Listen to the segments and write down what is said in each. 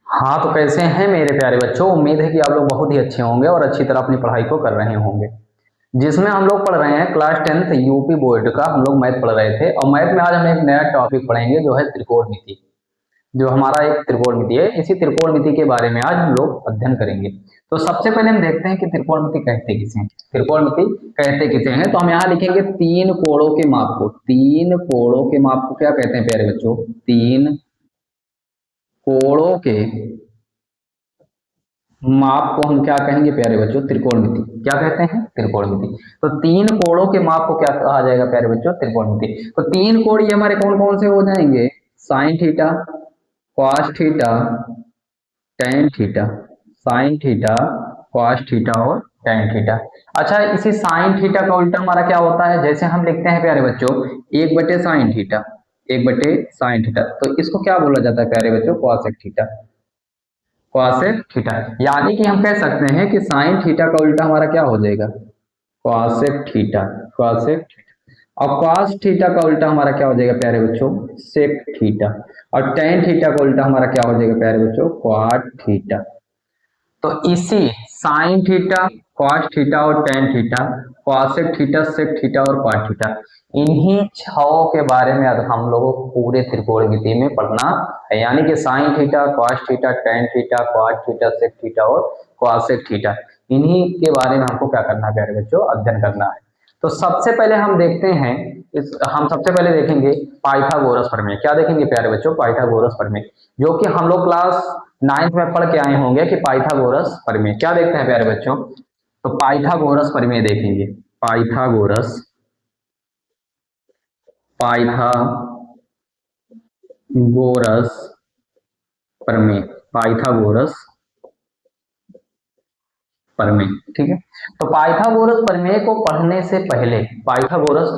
हाँ, तो कैसे हैं मेरे प्यारे बच्चों? उम्मीद है कि आप लोग बहुत ही अच्छे होंगे और अच्छी तरह अपनी पढ़ाई को कर रहे होंगे। जिसमें हम लोग पढ़ रहे हैं क्लास 10th यूपी बोर्ड का हम लोग मैथ पढ़ रहे थे और मैथ में आज हम एक नया टॉपिक पढ़ेंगे जो है त्रिकोणमिति। जो हमारा एक त्रिकोणमिति है, इसी त्रिकोणमिति के बारे में आज हम लोग अध्ययन करेंगे। तो सबसे पहले हम देखते हैं कि त्रिकोणमिति कहते किसे हैं। त्रिकोणमिति कहते किसे हैं, तो हम यहाँ लिखेंगे तीन कोणों के माप को। तीन कोणों के माप को क्या कहते हैं प्यारे बच्चों? तीन कोणों के माप को हम क्या कहेंगे प्यारे बच्चों? त्रिकोणमिति। क्या कहते हैं? त्रिकोणमिति। तो तीन कोणों के माप को क्या कहा जाएगा प्यारे बच्चों? त्रिकोणमिति। तो तीन कोण ये हमारे कौन कौन से हो जाएंगे? Sign theta, cos theta, tan theta. Sign theta, cos theta और टेन थीटा। अच्छा, इसी साइन थीटा का उल्टा हमारा क्या होता है? जैसे हम लिखते हैं प्यारे बच्चों एक बटे साइन थीटा, एक बटे साइन थीटा, तो इसको क्या बोला जाता है प्यारे बच्चों? Cosec theta. कॉसेक थीटा, यानी कि हम कह सकते हैं कि साइन थीटा का उल्टा हमारा क्या हो जाएगा? Cosec theta. Cosec theta. और कॉस थीटा का उल्टा हमारा क्या हो जाएगा प्यारे बच्चों? Sec theta. और टेन थीटा का उल्टा हमारा क्या हो जाएगा प्यारे बच्चों? Cot theta. तो इसी साइन थीटा, कॉस थीटा और tan theta, cosec theta, sec theta और क्वाड थीटा, इन्हीं छहों के बारे में अब हम लोगों को पूरे त्रिकोणमिति में पढ़ना है। यानी कि sine theta, cos theta, tan theta, cot theta, sec theta और कॉसेक थीटा, इन्हीं के बारे में हमको क्या करना है प्यारे बच्चों? अध्ययन करना है। तो सबसे पहले हम देखते हैं हम सबसे पहले देखेंगे पाइथागोरस प्रमेय। क्या देखेंगे प्यारे बच्चों? पाइथागोरस प्रमेय, जो कि हम लोग क्लास 9th में पढ़ के आए होंगे कि पाइथागोरस प्रमेय। क्या देखते हैं प्यारे बच्चों? तो पाइथागोरस प्रमेय देखेंगे। पाइथागोरस, पाइथागोरस प्रमेय, पाइथागोरस प्रमेय। ठीक है। तो पाइथागोरस प्रमेय को पढ़ने से पहले, पाइथागोरस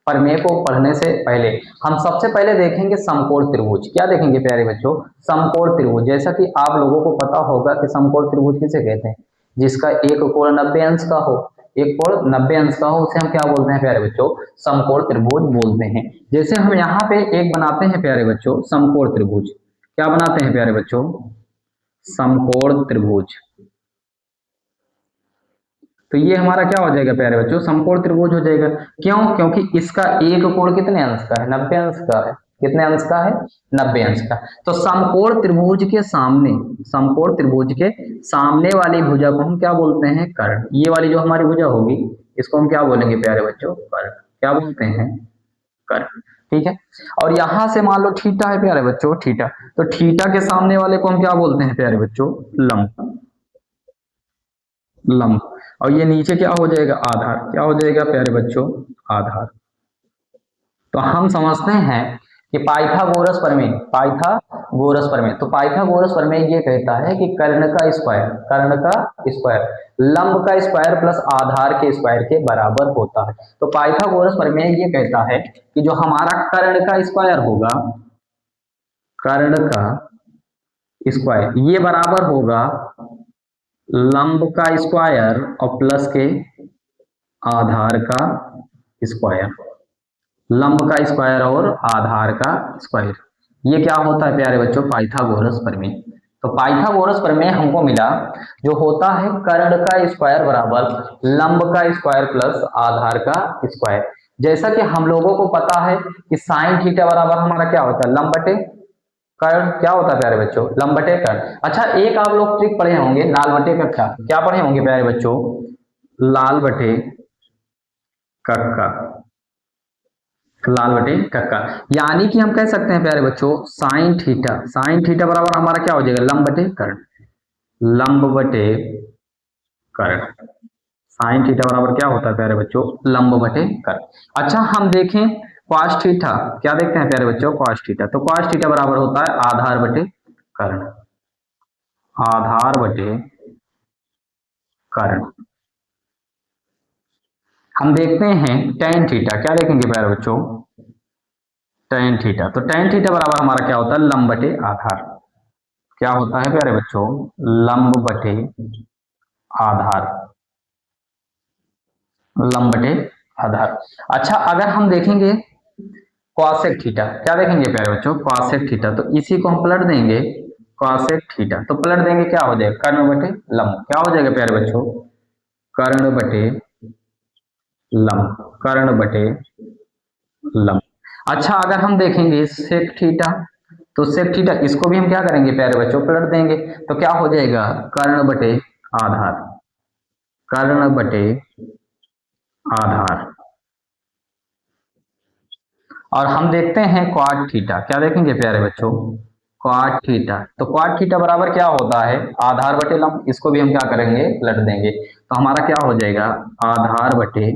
प्रमेय को पढ़ने से पहले हम सबसे पहले देखेंगे समकोण त्रिभुज। क्या देखेंगे प्यारे बच्चों? समकोण त्रिभुज। जैसा कि आप लोगों को पता होगा कि समकोण त्रिभुज किसे कहते हैं? जिसका एक कोण 90 अंश का हो, एक कोण 90 अंश का हो, उसे हम क्या बोलते हैं प्यारे बच्चों? समकोण त्रिभुज बोलते हैं। जैसे हम यहाँ पे एक बनाते हैं प्यारे बच्चों समकोण त्रिभुज। क्या बनाते हैं प्यारे बच्चों? समकोण त्रिभुज। तो ये हमारा क्या हो जाएगा प्यारे बच्चों? समकोण त्रिभुज हो जाएगा। क्यों? क्योंकि इसका एक कोण कितने अंश का है? 90 अंश का है। कितने अंश का है? 90 अंश का। तो समकोण त्रिभुज के सामने, समकोण त्रिभुज के सामने वाली भुजा को हम क्या बोलते हैं? कर्ण। ये वाली जो हमारी भुजा होगी इसको हम क्या बोलेंगे प्यारे बच्चों? कर्ण। क्या बोलते हैं? कर्ण। ठीक है। और यहां से मान लो थीटा है प्यारे बच्चों, थीटा, तो थीटा के सामने वाले को हम क्या बोलते हैं प्यारे बच्चों? लंब। लंब। और ये नीचे क्या हो जाएगा? आधार। क्या हो जाएगा प्यारे बच्चों? आधार। तो हम समझते हैं कि पाइथागोरस प्रमेय, पाइथागोरस प्रमेय, तो पाइथागोरस प्रमेय ये कहता है कि कर्ण का स्क्वायर, कर्ण का स्क्वायर लंब का स्क्वायर प्लस आधार के स्क्वायर के बराबर होता है। तो पाइथागोरस प्रमेय ये कहता है कि जो हमारा कर्ण का स्क्वायर होगा, कर्ण का स्क्वायर, ये बराबर होगा लंब का स्क्वायर और प्लस के आधार का स्क्वायर। लंब का स्क्वायर और आधार का स्क्वायर, ये क्या होता है प्यारे बच्चों? पाइथागोरस प्रमेय। तो पाइथागोरस प्रमेय हमको मिला जो होता है कर्ण का स्क्वायर बराबर लंब का स्क्वायर प्लस आधार का स्क्वायर। जैसा कि हम लोगों को पता है कि साइन थीटा बराबर हमारा क्या होता है? लंब बटे कर्ण। क्या होता है प्यारे बच्चों? लंब बटे कर्ण। अच्छा, एक आप लोग ट्रिक पढ़े होंगे लाल बटे कक्का। क्या पढ़े होंगे प्यारे बच्चों? लाल बटे कक्का। लाल बटे कक्का, यानी कि हम कह सकते हैं प्यारे बच्चों साइन थीटा, साइन थीटा बराबर हमारा क्या हो जाएगा? लंब बटे कर्ण। लंब बटे कर्ण। साइन थीटा बराबर क्या होता है प्यारे बच्चों? लंब बटे कर्ण। अच्छा, हम देखें cos थीटा। क्या देखते हैं प्यारे बच्चों? cos theta. तो cos थीटा बराबर होता है आधार बटे कर्ण। आधार बटे कर्ण। हम देखते हैं tan थीटा। क्या देखेंगे प्यारे बच्चों? tan theta. तो tan थीटा बराबर हमारा क्या होता है? लंब बटे आधार। क्या होता है प्यारे बच्चों? लंब बटे आधार। लंब बटे आधार। अच्छा, अगर हम देखेंगे कॉसेक थीटा। क्या देखेंगे प्यारे बच्चों? Cosec theta. तो इसी को हम पलट देंगे कॉसेक थीटा। तो पलट देंगे, क्या हो जाएगा, कर्ण बटे लंब। क्या हो जाएगा प्यारे बच्चों, कर्ण बटे लंब, कर्ण बटे लंब। अच्छा अगर हम देखेंगे सेक थीटा, तो सेक थीटा इसको भी हम क्या करेंगे प्यारे बच्चों, पलट देंगे। तो क्या हो जाएगा, कर्ण बटे आधार, कर्ण बटे आधार। और हम देखते हैं क्वाड थीटा, क्या देखेंगे प्यारे बच्चों, क्वाड थीटा। तो क्वाड थीटा बराबर क्या होता है, आधार बटे लंब। इसको भी हम क्या करेंगे, पलट देंगे। तो हमारा क्या हो जाएगा, आधार बटे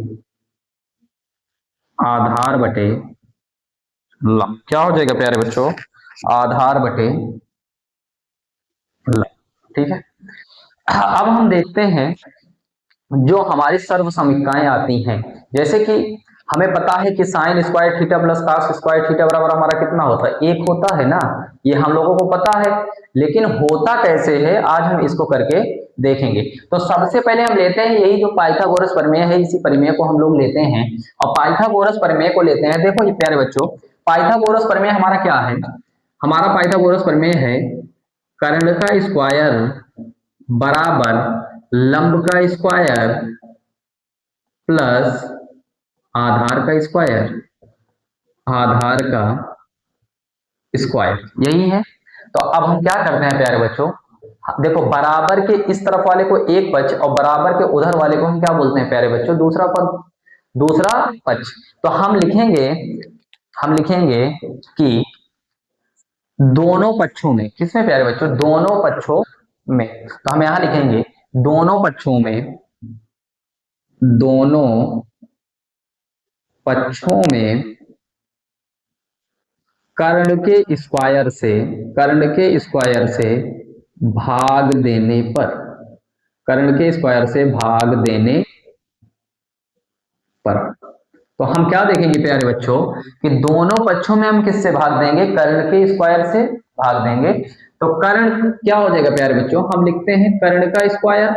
लंब। क्या हो जाएगा प्यारे बच्चों, आधार बटे लंब। ठीक है। अब हम देखते हैं जो हमारी सर्व समीकरणाएं आती हैं, जैसे कि हमें पता है कि sine square theta plus cos square theta बराबर हमारा कितना होता है, एक होता है ना, ये हम लोगों को पता है। लेकिन होता कैसे है, आज हम इसको करके देखेंगे। तो सबसे पहले हम लेते हैं यही जो पाइथागोरस प्रमेय है, इसी प्रमेय को हम लोग लेते हैं और पाइथागोरस प्रमेय को लेते हैं। देखो ये प्यारे बच्चों, पाइथागोरस प्रमेय हमारा क्या है, हमारा पाइथागोरस प्रमेय है कर्ण का स्क्वायर बराबर लंब का स्क्वायर प्लस आधार का स्क्वायर, आधार का स्क्वायर, यही है। तो अब हम क्या करते हैं प्यारे बच्चों, देखो बराबर के इस तरफ वाले को एक पक्ष और बराबर के उधर वाले को हम क्या बोलते हैं प्यारे बच्चों, दूसरा पद, दूसरा पक्ष। तो हम लिखेंगे कि दोनों पक्षों में, किसमें प्यारे बच्चों, दोनों पक्षों में। तो हम यहां लिखेंगे दोनों पक्षों में, दोनों पक्षों में कर्ण के स्क्वायर से, कर्ण के स्क्वायर से भाग देने पर, कर्ण के स्क्वायर से भाग देने पर। तो हम क्या देखेंगे प्यारे बच्चों कि दोनों पक्षों में हम किससे भाग देंगे, कर्ण के स्क्वायर से भाग देंगे। तो कर्ण क्या हो जाएगा प्यारे बच्चों, हम लिखते हैं कर्ण का स्क्वायर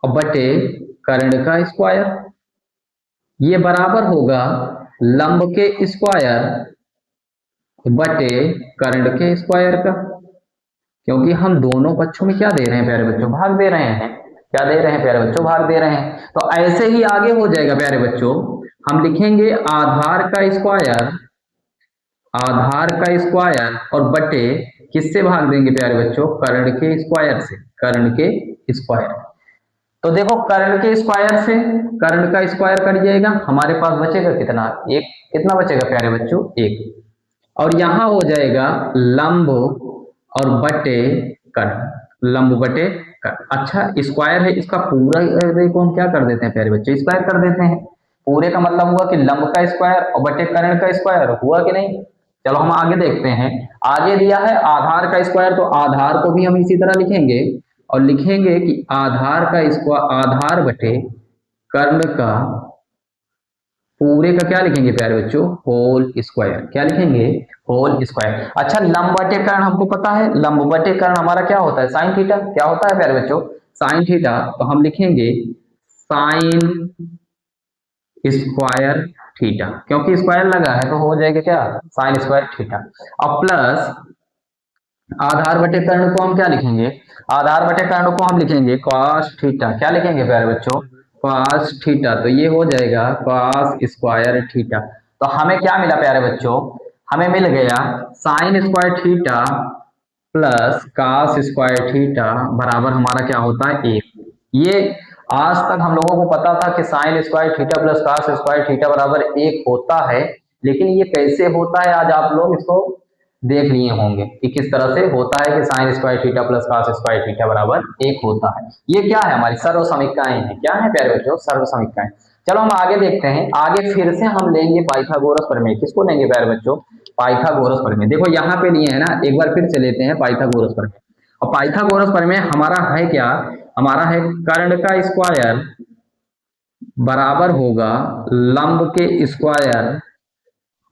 और बटे कर्ण का स्क्वायर, ये बराबर होगा लंब के स्क्वायर बटे कर्ण के स्क्वायर का। क्योंकि हम दोनों पक्षों में क्या दे रहे हैं प्यारे बच्चों, भाग दे रहे हैं। क्या दे रहे हैं प्यारे बच्चों, भाग दे रहे हैं। तो ऐसे ही आगे हो जाएगा प्यारे बच्चों, हम लिखेंगे आधार का स्क्वायर, आधार का स्क्वायर और बटे किससे भाग देंगे प्यारे बच्चों, कर्ण के स्क्वायर से, कर्ण के स्क्वायर। तो देखो कर्ण के स्क्वायर से कर्ण का स्क्वायर कट जाएगा, हमारे पास बचेगा कितना, एक। कितना बचेगा प्यारे बच्चों, एक। और यहां हो जाएगा लंब और बटे कर्ण, लंब बटे कर्ण। अच्छा स्क्वायर है, इसका पूरा को हम क्या कर देते हैं प्यारे बच्चे, स्क्वायर कर देते हैं। पूरे का मतलब हुआ कि लंब का स्क्वायर और बटे कर्ण का स्क्वायर, हुआ कि नहीं। चलो हम आगे देखते हैं। आगे दिया है आधार का स्क्वायर, तो आधार को भी हम इसी तरह लिखेंगे और लिखेंगे कि आधार का स्क्वायर, आधार बटे कर्ण का पूरे का क्या लिखेंगे प्यारे बच्चों, होल स्क्वायर। क्या लिखेंगे, होल स्क्वायर। अच्छा लंब बटे कर्ण हमको पता है, लंब बटे कर्ण हमारा क्या होता है, साइन थीटा। क्या होता है प्यारे बच्चों, साइन थीटा। तो हम लिखेंगे साइन स्क्वायर थीटा, क्योंकि स्क्वायर लगा है तो हो जाएगा क्या, साइन स्क्वायर थीटा। और प्लस आधार बटे कर्ण को हम क्या लिखेंगे, आधार बटे कर्ण को हम लिखेंगे कॉस थीटा। क्या लिखेंगे प्यारे बच्चों, कॉस थीटा। तो ये हो जाएगा कॉस स्क्वायर थीटा। तो हमें क्या मिला प्यारे बच्चों, हमें मिल गया sine square theta plus cos square theta बराबर हमारा क्या होता है, एक। ये आज तक हम लोगों को पता था कि sine square theta plus cos square theta बराबर एक होता है, लेकिन ये कैसे होता है आज आप लोग इसको देख लिए होंगे कि किस तरह से होता है कि sine square theta plus cos square theta बराबर एक होता है। ये क्या है, हमारी सर्व समीकरणाएं हैं। क्या है प्यारे बच्चों, सर्व समीकरणाएं। चलो हम आगे देखते हैं। आगे फिर से हम लेंगे पाइथागोरस प्रमेय। किसको लेंगे प्यारे बच्चों, पाइथागोरस प्रमेय। देखो यहाँ पे लिए है ना, एक बार फिर से लेते हैं पाइथागोरस प्रमेय। और पाइथागोरस प्रमेय हमारा है क्या, हमारा है कर्ण का स्क्वायर बराबर होगा लंब के स्क्वायर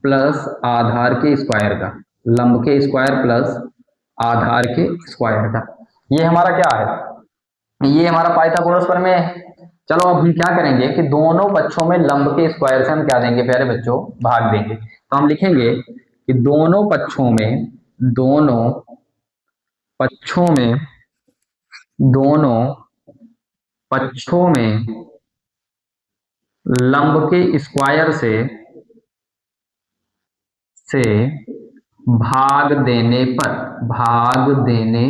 प्लस आधार के स्क्वायर का, लंब के स्क्वायर प्लस आधार के स्क्वायर का। ये हमारा क्या है, ये हमारा पाइथागोरस प्रमेय है। चलो अब हम क्या करेंगे कि दोनों पक्षों में लंब के स्क्वायर से हम क्या देंगे प्यारे बच्चों, भाग देंगे। तो हम लिखेंगे कि दोनों पक्षों में, दोनों पक्षों में, दोनों पक्षों में लंब के स्क्वायर से भाग देने पर, भाग देने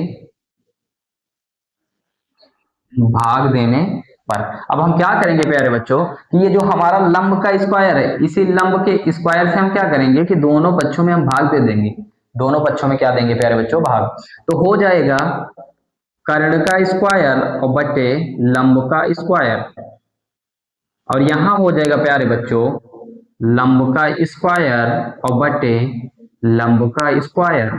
पर। अब हम क्या करेंगे प्यारे बच्चों कि ये जो हमारा लंब का स्क्वायर है, इसी लंब के स्क्वायर से हम क्या करेंगे कि दोनों पक्षों में हम भाग दे देंगे। दोनों पक्षों में क्या देंगे प्यारे बच्चों? भाग। तो हो जाएगा कर्ण का स्क्वायर और बटे लंब का स्क्वायर, और यहां हो जाएगा प्यारे बच्चों लंब का स्क्वायर और बटे लंब का स्क्वायर,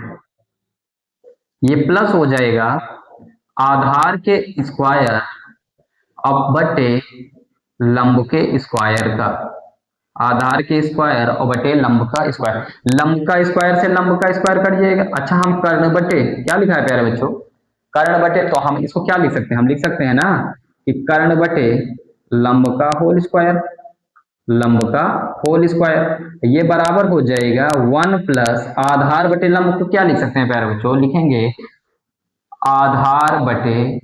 ये प्लस हो जाएगा आधार के स्क्वायर अब बटे लंब के स्क्वायर का, आधार के स्क्वायर और बटे लंब का स्क्वायर। लंब का स्क्वायर से लंब का स्क्वायर कट जाएगा। अच्छा, हम कर्ण बटे क्या लिखा है प्यारे बच्चों? कर्ण बटे, तो हम इसको क्या लिख सकते हैं? हम लिख सकते हैं ना कि कर्ण बटे लंब का होल स्क्वायर, लंब का होल स्क्वायर, ये बराबर हो जाएगा 1 प्लस आधार बटे लंब को क्या लिख सकते हैं प्यारे बच्चों? लिखेंगे आधार बटे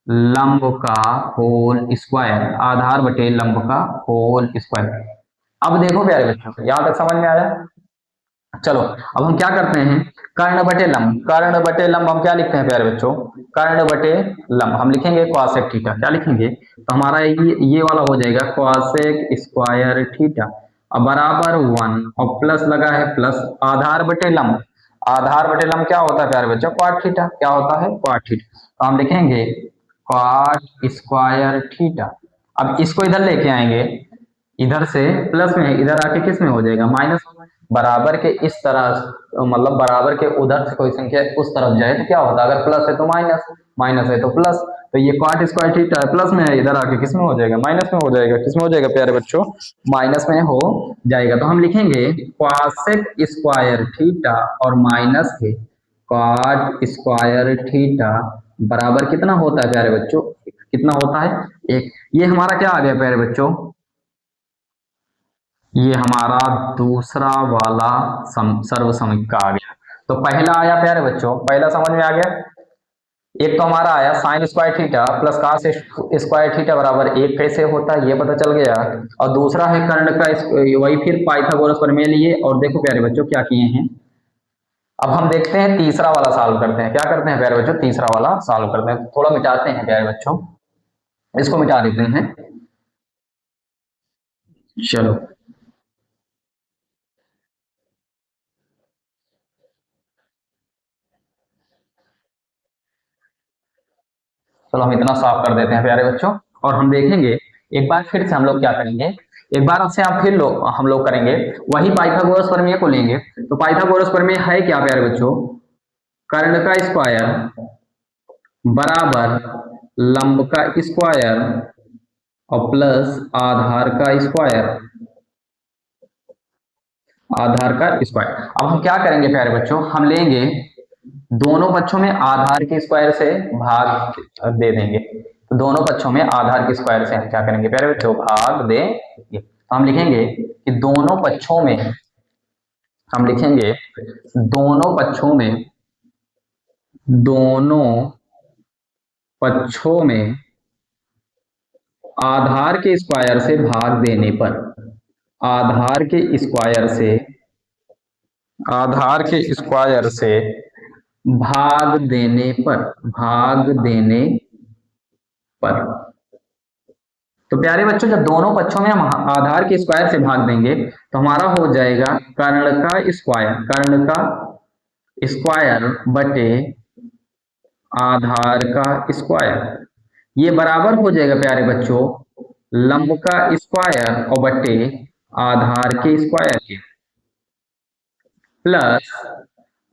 लंब का होल स्क्वायर, आधार बटे लंब का होल स्क्वायर। अब देखो प्यारे बच्चों, यहां तक समझ में आया? चलो अब हम क्या करते हैं, कर्ण बटे लंब, कर्ण बटे लंब हम क्या लिखते हैं प्यारे बच्चों? कर्ण बटे लंब हम लिखेंगे cosec थीटा, क्या लिखेंगे? तो हमारा ये वाला हो जाएगा cosec स्क्वायर थीटा, अब बराबर 1 और प्लस लगा है प्लस आधार बटे लंब, आधार बटे लंब क्या होता है प्यारे बच्चों? cot थीटा, क्या होता है? cot theta. तो हम लिखेंगे cot स्क्वायर थीटा। अब इसको इधर लेके आएंगे, इधर से प्लस में, इधर आके किस में हो जाएगा? माइनस। बराबर के इस तरह, मतलब बराबर के उधर से कोई संख्या उस तरफ जाए तो क्या होता है? अगर प्लस है तो माइनस, माइनस है तो प्लस। तो ये कॉट स्क्वायर थीटा प्लस में है, इधर आके किस में हो जाएगा? माइनस में हो जाएगा। किस में हो जाएगा प्यारे बच्चों? माइनस में हो जाएगा। तो हम लिखेंगे कॉसेक स्क्वायर थीटा और माइनस के कॉट स्क्वायर थीटा बराबर कितना होता है प्यारे बच्चों? कितना होता है? 1। ये हमारा क्या आ गया प्यारे बच्चों? ये हमारा दूसरा वाला सर्वसमिक का आ गया। तो पहला आया प्यारे बच्चों, पहला समझ में आ गया। एक तो हमारा आया sine square theta plus cos square theta बराबर 1 कैसे होता है ये पता चल गया। और दूसरा है कर्ण का वही फिर पाइथागोरस प्रमेय लिए, और देखो प्यारे बच्चों क्या किए हैं। अब हम देखते हैं तीसरा वाला सॉल्व करते हैं। क्या करते हैं प्यारे बच्चों? तीसरा वाला सॉल्व करते हैं। थोड़ा मिटाते हैं प्यारे बच्चों, इसको मिटा देते हैं। चलो चलो हम इतना साफ कर देते हैं प्यारे बच्चों, और हम देखेंगे एक बार फिर से हम लोग क्या करेंगे, एक बार से आप फिर हम लोग करेंगे वही पाइथागोरस प्रमेय को लेंगे। तो पाइथागोरस प्रमेय है क्या प्यारे बच्चों? कर्ण का स्क्वायर बराबर लंब का स्क्वायर और प्लस आधार का स्क्वायर, आधार का स्क्वायर। अब हम क्या करेंगे प्यारे बच्चों? हम लेंगे दोनों पक्षों में आधार के स्क्वायर से भाग दे देंगे। तो दोनों पक्षों में आधार के स्क्वायर से हम क्या करेंगे प्यारे बच्चों? भाग देंगे। तो हम लिखेंगे कि दोनों पक्षों में, हम लिखेंगे दोनों पक्षों में, दोनों पक्षों में आधार के स्क्वायर से भाग देने पर, आधार के स्क्वायर से, आधार के स्क्वायर से भाग देने पर, भाग देने पर। तो प्यारे बच्चों जब दोनों पक्षों में हम आधार के स्क्वायर से भाग देंगे तो हमारा हो जाएगा कर्ण का स्क्वायर, कर्ण का स्क्वायर बटे आधार का स्क्वायर, ये बराबर हो जाएगा प्यारे बच्चों लंब का स्क्वायर और बटे आधार के स्क्वायर के, प्लस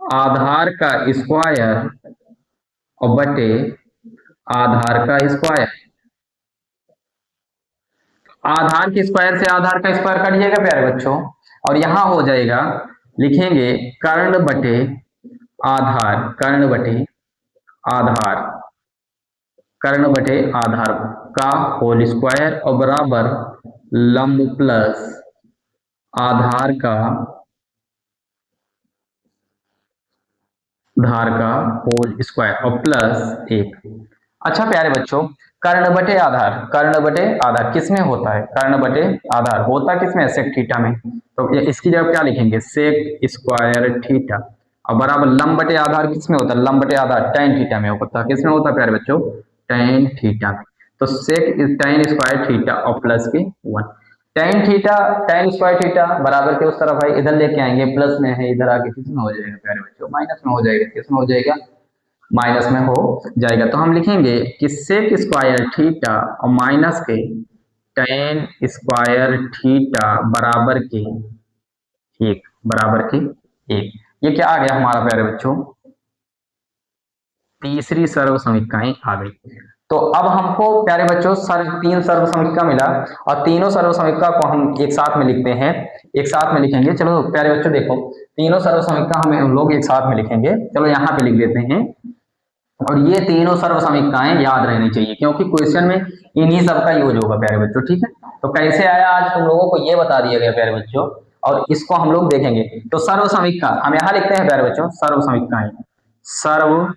आधार का स्क्वायर और बटे आधार का स्क्वायर। आधार के स्क्वायर से आधार का स्क्वायर कट जाएगा प्यारे बच्चों, और यहां हो जाएगा, लिखेंगे कर्ण बटे आधार, कर्ण बटे आधार, कर्ण बटे आधार का होल स्क्वायर और बराबर लंब प्लस आधार का धार का होल स्क्वायर और प्लस 1। अच्छा प्यारे बच्चों, कर्ण बटे आधार, कर्ण बटे आधार किसमें होता है? कर्ण बटे आधार होता किसमें? सेक थीटा में। तो इसकी जगह क्या लिखेंगे? Sec square theta. और बराबर लंब बटे आधार किसमें होता है? लंब बटे आधार tan थीटा में होता है। किसमें होता है प्यारे बच्चों? tan थीटा में। तो सेक tan स्क्वायर थीटा और प्लस के 1। tan theta, tan square theta बराबर के उस तरफ भाई इधर लेके आएंगे, प्लस में है, इधर आके किसमें हो जाएगा प्यारे बच्चों? माइनस में हो जाएगा। किसमें हो जाएगा? माइनस में हो जाएगा। तो हम लिखेंगे कि सेक स्क्वायर थीटा और माइनस के tan स्क्वायर थीटा बराबर के 1, बराबर के 1। ये क्या आ गया हमारा प्यारे बच्चों? तीसरी सर्व समीकरण आ गई। तो अब हमको प्यारे बच्चों तीन सर्व समीकरण मिला, और तीनों सर्व समीकरण को हम एक साथ में लिखते हैं, एक साथ में लिखेंगे। चलो प्यारे बच्चों देखो, तीनों सर्व समीकरण हम लोग एक साथ में लिखेंगे। चलो यहाँ पे लिख देते हैं। और ये तीनों सर्व समीकरण याद रहनी चाहिए, क्योंकि क्वेश्चन में इन्हीं सब का यूज होगा प्यारे बच्चों। ठीक है, तो कैसे आया आज तुम लोगों को ये बता दिया गया प्यारे बच्चों, और इसको हम लोग देखेंगे। तो सर्व समीकरण हम यहाँ लिखते हैं प्यारे बच्चों, सर्व समीकरण, सर्व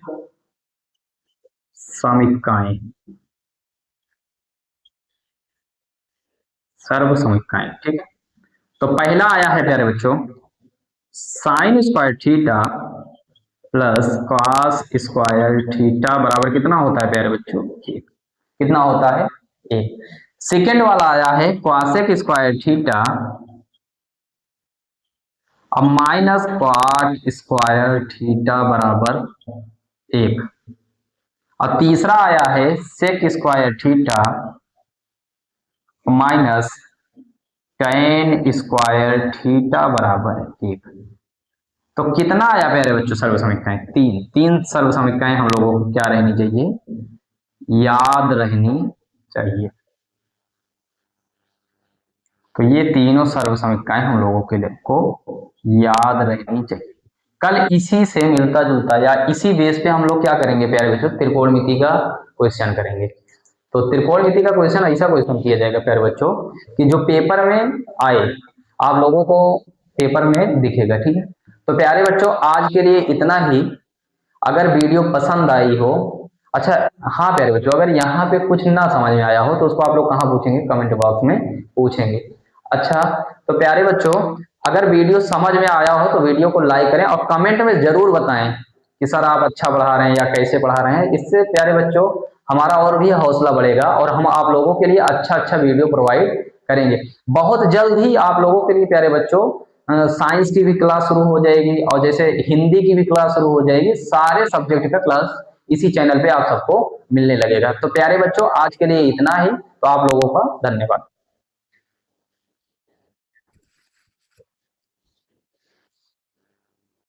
समीकरण, सर्व समीकरण। ठीक है, तो पहला आया है प्यारे बच्चों, sine square theta plus cos square theta बराबर कितना होता है प्यारे बच्चों? कितना होता है? 1। सेकेंड वाला आया है क्वासेक स्क्वायर थीटा अब माइनस क्वाट स्क्वायर थीटा बराबर 1। और तीसरा आया है sec square theta minus tan square theta बराबर 1। तो कितना आया प्यारे बच्चों सर्व समीकरण? तीन। तीन सर्व समीकरण हम लोगों को क्या रहनी चाहिए? याद रहनी चाहिए। तो ये तीनों सर्व समीकरण हम लोगों के लिए को याद रहनी चाहिए। कल इसी से मिलता जुलता या इसी बेस पे हम लोग क्या करेंगे प्यारे बच्चों? त्रिकोणमिति का क्वेश्चन करेंगे। तो त्रिकोणमिति का क्वेश्चन ऐसा क्वेश्चन किया जाएगा प्यारे बच्चों कि जो पेपर में आए, आप लोगों को पेपर में दिखेगा। ठीक है, तो प्यारे बच्चों आज के लिए इतना ही। अगर वीडियो पसंद आई हो, अच्छा हाँ प्यारे बच्चों, अगर यहाँ पे कुछ ना समझ में आया हो तो उसको आप लोग कहाँ पूछेंगे? कमेंट बॉक्स में पूछेंगे। अच्छा, तो प्यारे बच्चों अगर वीडियो समझ में आया हो तो वीडियो को लाइक करें, और कमेंट में जरूर बताएं कि सर आप अच्छा पढ़ा रहे हैं या कैसे पढ़ा रहे हैं। इससे प्यारे बच्चों हमारा और भी हौसला बढ़ेगा, और हम आप लोगों के लिए अच्छा अच्छा वीडियो प्रोवाइड करेंगे। बहुत जल्द ही आप लोगों के लिए प्यारे बच्चों साइंस की भी क्लास शुरू हो जाएगी, और जैसे हिंदी की भी क्लास शुरू हो जाएगी। सारे सब्जेक्ट का क्लास इसी चैनल पे आप सबको मिलने लगेगा। तो प्यारे बच्चों आज के लिए इतना ही। तो आप लोगों का धन्यवाद।